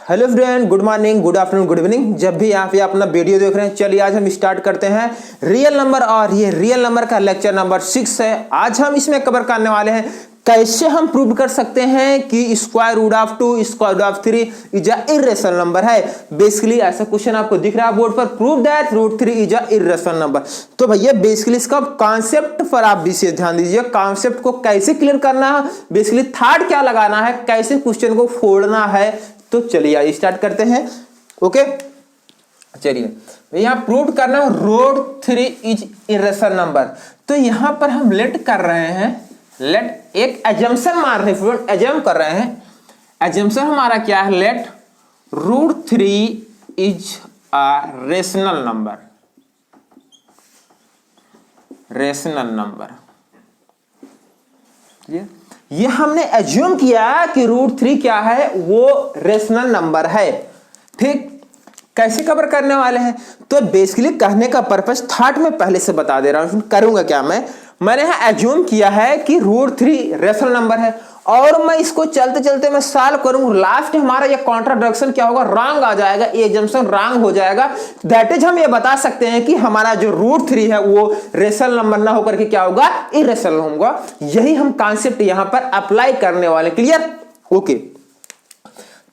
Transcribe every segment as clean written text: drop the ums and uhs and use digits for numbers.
Hello friend, good morning, good afternoon, good evening. जब भी आप ये अपना वीडियो देख रहे हैं, चलिए आज हम स्टार्ट करते हैं रियल नंबर। और ये रियल नंबर का लेक्चर नंबर 6 है। आज हम इसमें कवर करने वाले हैं कैसे हम प्रूव कर सकते हैं कि square root of 2 square root of 3 is a irrational number है। बेसिकली ऐसा क्वेश्चन आपको दिख रहा है बोर्ड पर, prove that root 3 is a irrational number. तो भैया बेसिकली इसका कॉन्सेप्ट पर आप विशेष ध्यान दीजिए। कॉन्सेप्ट को कैसे क्लियर करना है, बेसिकली थॉट क्या लगाना है, कैसे क्वेश्चन को फोड़ना है। तो चलिए स्टार्ट करते हैं। ओके, चलिए यहां प्रूव करना है रूट 3 इज इर्रेशनल नंबर। तो यहां पर हम लेट कर रहे हैं, लेट एक एजम्पशन मार रहे हैं, एजम कर रहे हैं। एजम्पशन हमारा क्या है, let root 3 is a rational number. Rational number ये हमने एज्यूम किया कि रूट 3 क्या है, वो रेशनल नंबर है। ठीक, कैसे कवर करने वाले हैं, तो बेसिकली कहने का पर्पस थॉट में पहले से बता दे रहा हूं। करूंगा क्या, मैंने यहां एज्यूम किया है कि रूट 3 रेशनल नंबर है और मैं इसको चलते चलते मैं सॉल्व करूंगा। लास्ट हमारा ये कॉन्ट्राडिक्शन क्या होगा, रॉन्ग आ जाएगा, ये एजम्पशन रॉन्ग हो जाएगा। दैट इज हम ये बता सकते हैं कि हमारा जो रूट 3 है वो रेशनल नंबर ना होकर के क्या होगा, इर्रेशनल होगा। यही हम कॉन्सेप्ट यहां पर अप्लाई करने वाले। क्लियर? ओके,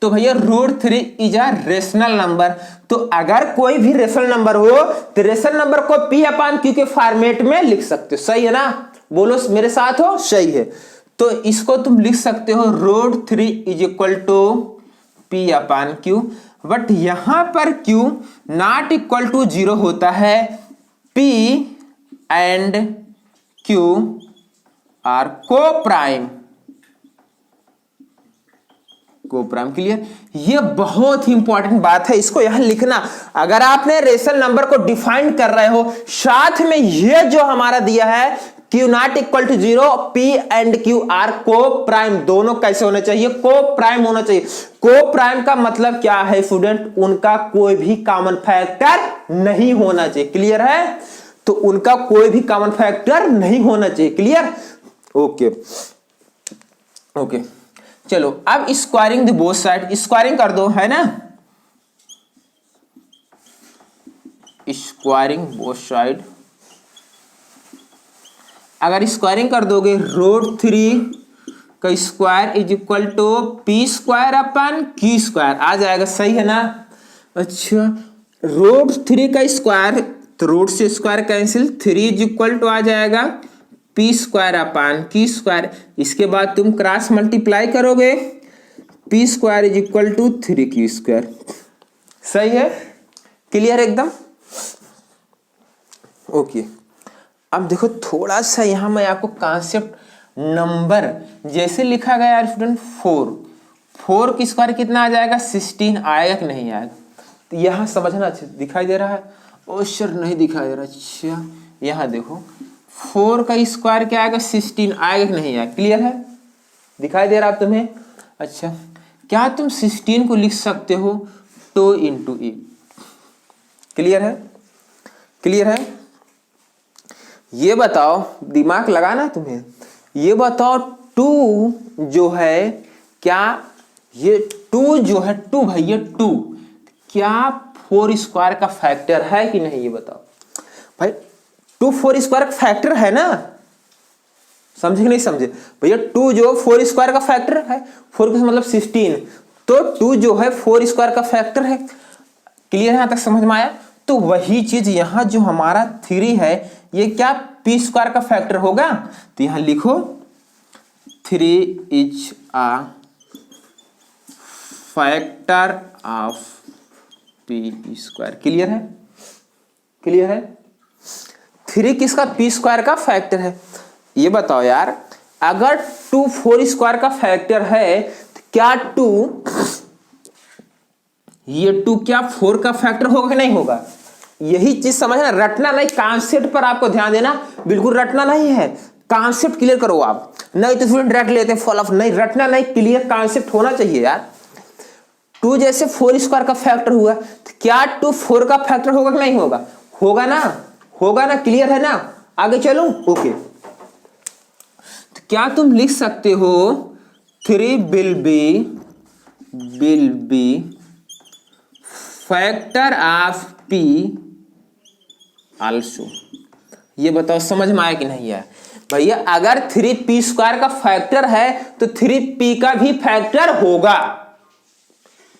तो भैया root 3 is a rational number. तो अगर कोई भी रेशनल नंबर हो तो रेशनल नंबर को P/Q के फॉर्मेट में लिख सकते हो। सही है ना? बोलो मेरे साथ हो, सही है। तो इसको तुम लिख सकते हो root 3 is equal to P/Q, but यहां पर Q नॉट इक्वल टू 0 होता है। P एंड Q आर को प्राइम। क्लियर? ये बहुत ही इंपॉर्टेंट बात है, इसको यहां लिखना। अगर आपने रेशनल नंबर को डिफाइन कर रहे हो, साथ में ये जो हमारा दिया है Q not equal to 0, P and Q are coprime, दोनों कैसे होने चाहिए, को प्राइम होना चाहिए। को प्राइम का मतलब क्या है स्टूडेंट, उनका कोई भी कॉमन फैक्टर नहीं होना चाहिए। क्लियर है? तो उनका कोई भी कॉमन फैक्टर नहीं होना चाहिए। क्लियर? ओके ओके, चलो अब squaring the both side, squaring कर दो, है ना? स्क्वायरिंग बोथ साइड, अगर स्क्वायरिंग कर दोगे रूट 3 का square is equal to P square upon Q square आ जाएगा। सही है ना? अच्छा, रूट 3 का स्क्वायर, तो रूट से square cancel, 3 is equal to आ जाएगा P square upon Q square. इसके बाद तुम क्रॉस मल्टीप्लाई करोगे, P square is equal to 3Q square. सही है? क्लियर एकदम? ओके, अब देखो थोड़ा सा यहां मैं आपको कॉन्सेप्ट नंबर जैसे लिखा गया है स्टूडेंट, 4 की स्क्वायर कितना आ जाएगा, 16 आएगा कि नहीं आएगा? तो यहां समझना अच्छे, दिखाई दे रहा है? ओ सर नहीं दिखाई दे रहा। अच्छा यहां देखो, 4 का स्क्वायर क्या आएगा, 16 आएगा कि नहीं आएगा? क्लियर है? दिखाई दे रहा है तुम्हें? अच्छा, क्या तुम 16 को लिख सकते हो 2 इंटू ई? क्लियर है? क्लियर है? ये बताओ, दिमाग लगाना तुम्हें, ये बताओ 2 जो है, क्या ये 2 जो है, 2 भैया 2 क्या 4 स्क्वायर का फैक्टर है कि नहीं? ये बताओ भाई, 2 4 स्क्वायर का फैक्टर है ना? समझे कि नहीं समझे भैया? 2 जो 4 स्क्वायर का फैक्टर है, 4 का मतलब 16, तो 2 जो है 4 स्क्वायर का फैक्टर है। क्लियर है? यहां तक समझ में आया? तो वही चीज यहां जो हमारा 3 है, ये क्या P स्क्वायर का फैक्टर होगा? तो यहां लिखो 3 is a factor of P square. Clear है? क्लियर है? 3 किसका, P स्क्वायर का फैक्टर है। ये बताओ यार, अगर 2 4 स्क्वायर का फैक्टर है तो क्या 2 क्या 4 का फैक्टर होगा कि नहीं होगा? यही चीज समझना, रटना नहीं, कॉन्सेप्ट पर आपको ध्यान देना, बिल्कुल रटना नहीं है। कॉन्सेप्ट क्लियर करो आप, नहीं तो स्टूडेंट रट लेते हैं फॉल ऑफ। नहीं, रटना नहीं, क्लियर कॉन्सेप्ट होना चाहिए यार। 2 जैसे 4 स्क्वायर का फैक्टर हुआ, तो क्या 2 4 का फैक्टर होगा कि नहीं होगा? होगा ना? होगा ना? क्लियर है ना? आगे चलूं? ओके, तो क्या तुम लिख सकते हो 3 will be factor of P also. ये बताओ समझ में आया कि नहीं है भैया? अगर 3p² का फैक्टर है तो 3p का भी फैक्टर होगा।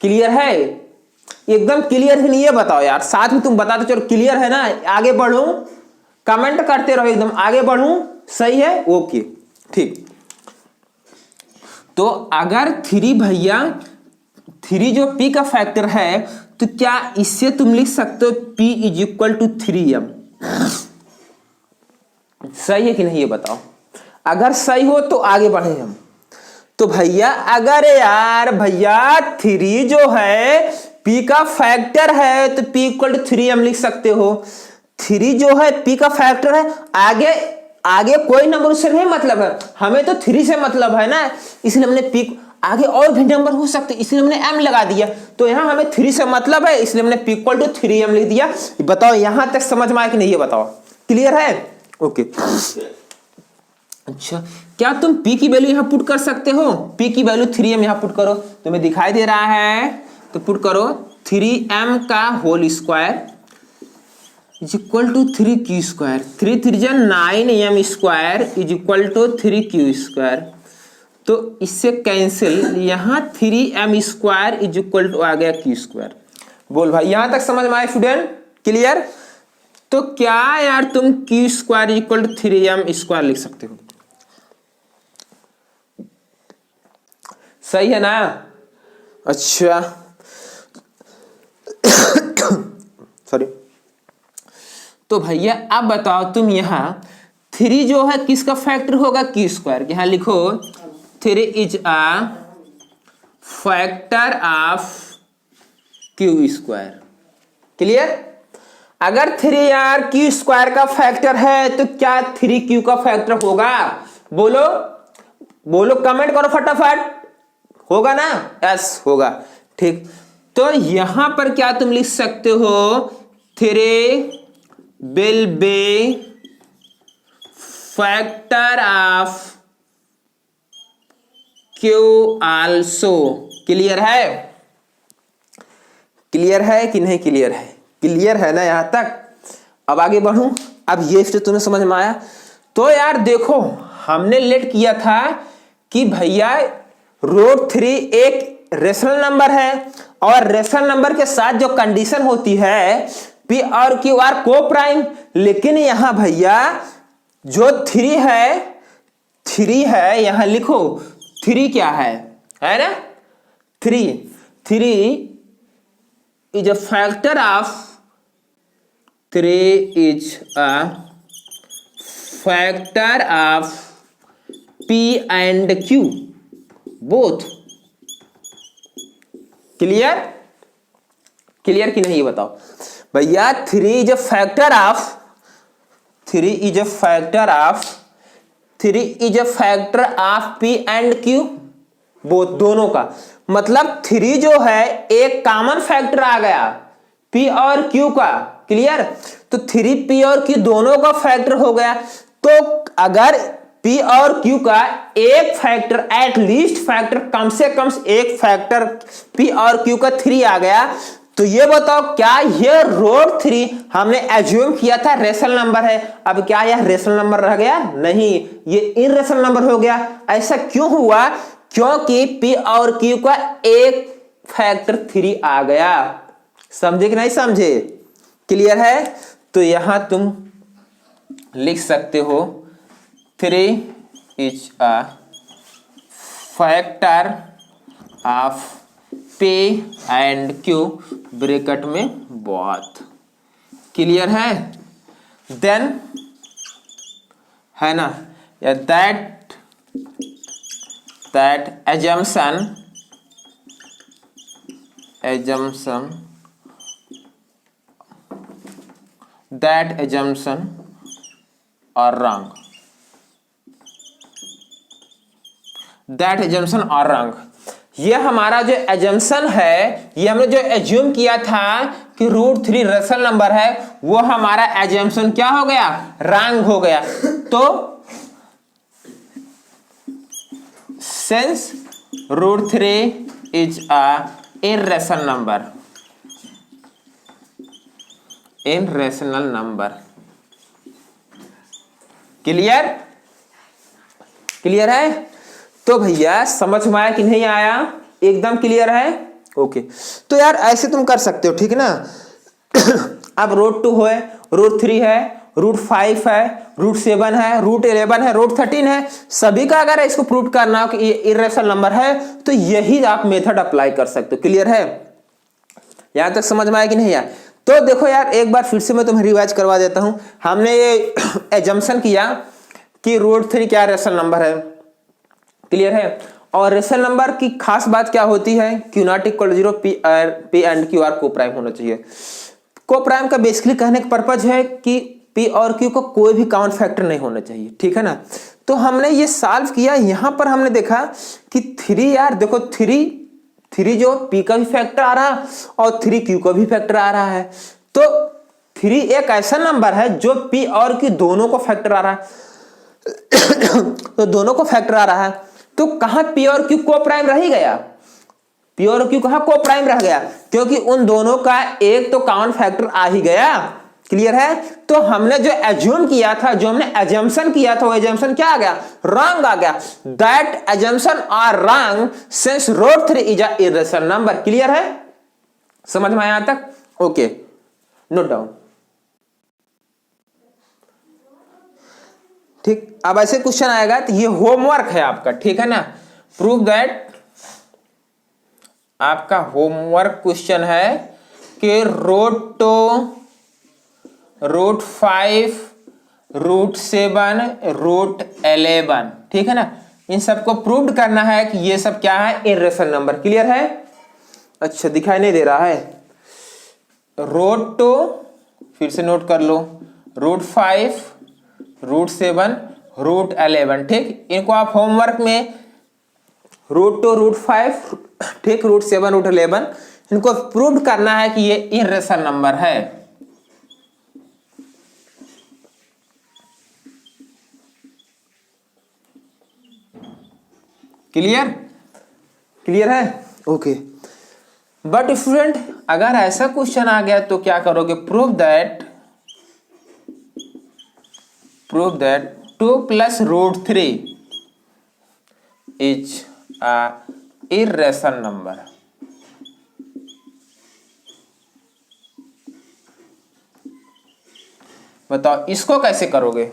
क्लियर है? एकदम क्लियर है नहीं? ये बताओ यार, साथ में तुम बता दो। चलो क्लियर है ना? आगे बढ़ूं? कमेंट करते रहो, एकदम आगे बढ़ूं। सही है? ओके ठीक। तो अगर 3 भैया 3 जो p का फैक्टर है तो क्या इससे तुम लिख सकते हो p = 3m? सही है कि नहीं ये बताओ? अगर सही हो तो आगे बढ़े हम। तो भैया अगर यार भैया 3 जो है p का फैक्टर है तो p = 3m लिख सकते हो। 3 जो है p का फैक्टर है, आगे आगे कोई नंबर से नहीं मतलब है, हमें तो 3 से मतलब है ना, इसलिए हमने p आगे और भी नंबर हो सकते इसलिए हमने m लगा दिया। तो यहां हमें 3 से मतलब है इसलिए हमने p = 3m लिख दिया। बताओ यहां तक समझ में आया कि नहीं ये बताओ? क्लियर है? ओके। अच्छा, क्या तुम p की वैल्यू यहां पुट कर सकते हो? p की वैल्यू 3m यहां पुट करो, तुम्हें दिखाई दे रहा है तो पुट करो 3m का whole square = 3q²। 3 3 9m² = 3q²। तो इससे कैंसिल, यहां 3m² आ गया q²। बोल भाई यहां तक समझ में आया स्टूडेंट? क्लियर? तो क्या यार तुम q² = 3m² लिख सकते हो। सही है ना? अच्छा सॉरी। तो भैया अब बताओ तुम यहां 3 जो है किसका फैक्टर होगा? q²। यहां लिखो 3 is a factor of q²। Clear? अगर 3 यार q² का फैक्टर है तो क्या 3q का फैक्टर होगा? बोलो बोलो, कमेंट करो फटाफट। होगा ना? यस होगा। ठीक, तो यहां पर क्या तुम लिख सकते हो? 3 will be factor of q also। Clear है? क्लियर है कि नहीं क्लियर है? क्लियर है ना यहां तक? अब आगे बढ़ूं। अब ये स्टेप तुम्हें समझ में आया? तो यार देखो, हमने लेट किया था कि भैया √3 एक रेशनल नंबर है और रेशनल नंबर के साथ जो कंडीशन होती है p और q आर को प्राइम। लेकिन यहां भैया जो 3 है यहां लिखो 3 क्या है ना? 3 is a factor of 3 is a factor of p and q both. Clear? Clear कि नहीं ये बताओ भैया? 3 is a factor of p and q both, दोनों का मतलब 3 जो है एक कॉमन फैक्टर आ गया p और q का। क्लियर? तो 3p और q दोनों का फैक्टर हो गया। तो अगर p और q का एक फैक्टर, एट लीस्ट फैक्टर, कम से कम एक फैक्टर p और q का 3 आ गया, तो ये बताओ क्या ये √3 हमने एज्यूम किया था रेशनल नंबर है? अब क्या यह रेशनल नंबर रह गया? नहीं, ये इररेशनल नंबर हो गया। ऐसा क्यों हुआ? क्योंकि p और q का एक फैक्टर 3 आ गया। समझे कि नहीं समझे? क्लियर है? तो यहां तुम लिख सकते हो 3 is a factor of p and q bracket में बोथ। क्लियर है? देन है ना, या that assumption are wrong। That assumption और रॉन्ग। ये हमारा जो एजम्पशन है, ये हमने जो एज्यूम किया था कि √3 रेशनल नंबर है, वो हमारा एजम्पशन क्या हो गया? रॉन्ग हो गया। तो since √3 is a irrational number, in rational number. Clear? Clear है? तो भैया समझ में आया कि नहीं आया? एकदम क्लियर है? ओके। तो यार ऐसे तुम कर सकते हो, ठीक है ना। अब रूट 2 है, रूट 3 है, रूट 5 है, रूट 7 है, रूट 11 है, रूट 13 है, सभी का अगर इसको प्रूव करना हो कि ये इर्रेशनल नंबर है तो यही आप मेथड अप्लाई कर सकते हो। क्लियर है? यहां तक समझ में आया कि नहीं आया? तो देखो यार एक बार फिर से मैं तुम्हें रिवाइज करवा देता हूं। हमने ये एजम्पशन किया कि रूट 3 क्या रेशनल नंबर है। क्लियर है? और रेशनल नंबर की खास बात क्या होती है? Q not equal 0, P and Q R को प्राइम होना चाहिए। को प्राइम का बेसिकली कहने का पर्पज है कि पी और क्यू को कोई भी काउंट फैक्टर नहीं होना चाहिए, ठीक है ना। तो हमने ये सॉल्व किया, यहां पर हमने देखा कि 3 यार देखो 3 जो पी का भी फैक्टर आ रहा है और 3 क्यू का भी फैक्टर आ रहा है। तो 3 एक ऐसा नंबर है जो पी और क्यू दोनों को फैक्टर आ रहा है। तो दोनों को फैक्टर आ रहा है, तो कहां पी और क्यू को प्राइम रह ही गया? पी और क्यू कहां को प्राइम रह गया? क्योंकि उन दोनों का एक तो काउंट फैक्टर आ ही गया। क्लियर है? तो हमने जो एज्यूम किया था, जो हमने एजम्पशन किया था, वो एजम्पशन क्या आ गया? रॉन्ग आ गया। That assumption are wrong since root 3 is a irrational number. Clear है? समझ में आया तक? Okay, note down. ठीक, अब ऐसे क्वेश्चन आएगा तो ये होमवर्क है आपका, ठीक है ना। प्रूव दैट, आपका होमवर्क क्वेश्चन है कि रूट 5, रूट 7, रूट 11, ठीक है ना, इन सबको प्रूव करना है कि ये सब क्या है? Irrational number. क्लियर है? अच्छा दिखाई नहीं दे रहा है। रूट 2, फिर से नोट कर लो, रूट 5, रूट 7, रूट 11, ठीक। इनको आप होमवर्क में रूट 2, रूट 5, ठीक, रूट 7, रूट 11, इनको प्रूव करना है कि ये इर्रेशनल नंबर है। क्लियर? क्लियर है? ओके। बट स्टूडेंट अगर ऐसा क्वेश्चन आ गया तो क्या करोगे? Prove that 2 plus root 3 is a irrational number. बताओ इसको कैसे करोगे?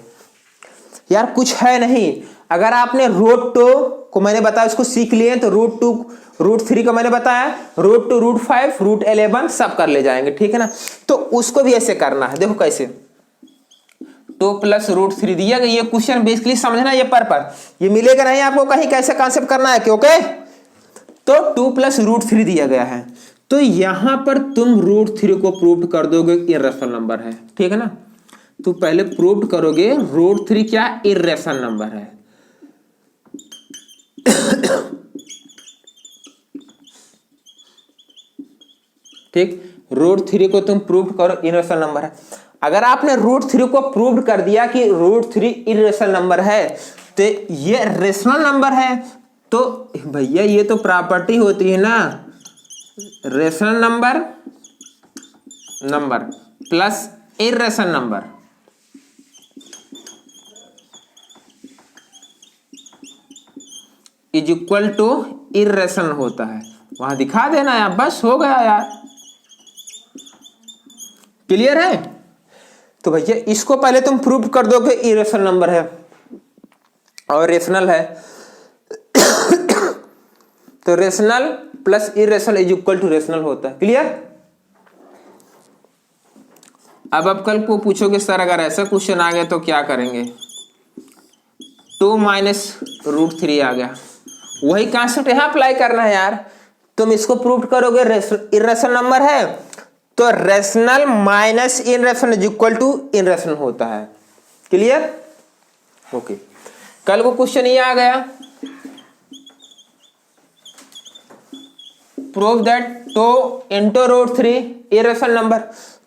यार कुछ है नहीं। अगर आपने रूट 2 को मैंने बताया उसको सीख लिए तो रूट 2, रूट 3 को मैंने बताया, रूट 2, रूट 5, रूट 11 सब कर ले जाएंगे, ठीक है ना। तो उसको भी ऐसे करना है। देखो कैसे, 2 प्लस रूट 3 दिया गया। ये क्वेश्चन बेसिकली समझना, ये पर्पस ये मिलेगा नहीं आपको कहीं, कैसे कॉन्सेप्ट करना है क्योंकि तो 2 प्लस रूट 3 दिया गया है, तो यहां पर तुम रूट 3 को प्रूव कर दोगे इर्रेशनल नंबर है, ठीक है ना। तो पहले प्रूव करोगे रूट 3 क्या इर्रेशनल नंबर है। ठीक, रूट 3 को तुम प्रूव करो इर्रेशनल नंबर है। अगर आपने रूट 3 को प्रूव कर दिया कि रूट 3 इर्रेशनल नंबर है तो ये रेशनल नंबर है, तो भैया ये तो प्रॉपर्टी होती है ना, rational number plus irrational number is equal to irrational होता है। वहां दिखा देना यार, बस हो गया यार। क्लियर है? तो भैया इसको पहले तुम प्रूव कर दो कि इरेशनल नंबर है और रेशनल है। तो rational plus irrational is equal to rational होता है। क्लियर? अब आप कल को पूछोगे सर अगर ऐसा क्वेश्चन आ गया तो क्या करेंगे? 2 माइनस रूट 3 आ गया, वही कॉन्सेप्ट यहां अप्लाई करना है यार। तुम इसको प्रूव करोगे इरेशनल नंबर है तो rational minus irrational is equal to irrational होता है। क्लियर? ओके। कल को क्वेश्चन ये आ गया, prove that 2 into root 3 irrational number.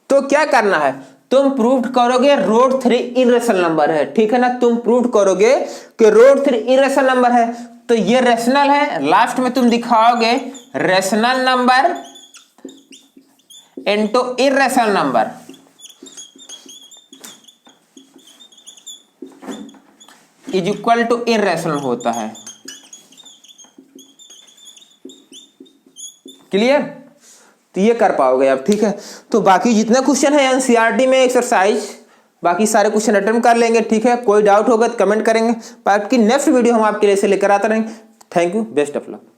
तो क्या करना है? तुम प्रूव करोगे रूट 3 इरेशनल नंबर है, ठीक है ना। तुम प्रूव करोगे कि रूट 3 इरेशनल नंबर है, तो ये रेशनल है। लास्ट में तुम दिखाओगे rational number into irrational number, is equal to irrational होता है। क्लियर? तो ये कर पाओगे आप, ठीक है। तो बाकी जितने क्वेश्चन है एनसीईआरटी में एक्सरसाइज, बाकी सारे क्वेश्चन अटेम्प्ट कर लेंगे, ठीक है। कोई डाउट होगा तो कमेंट करेंगे। आपकी नेक्स्ट वीडियो हम आपके लिए से लेकर आते रहेंगे। Thank you, best of luck.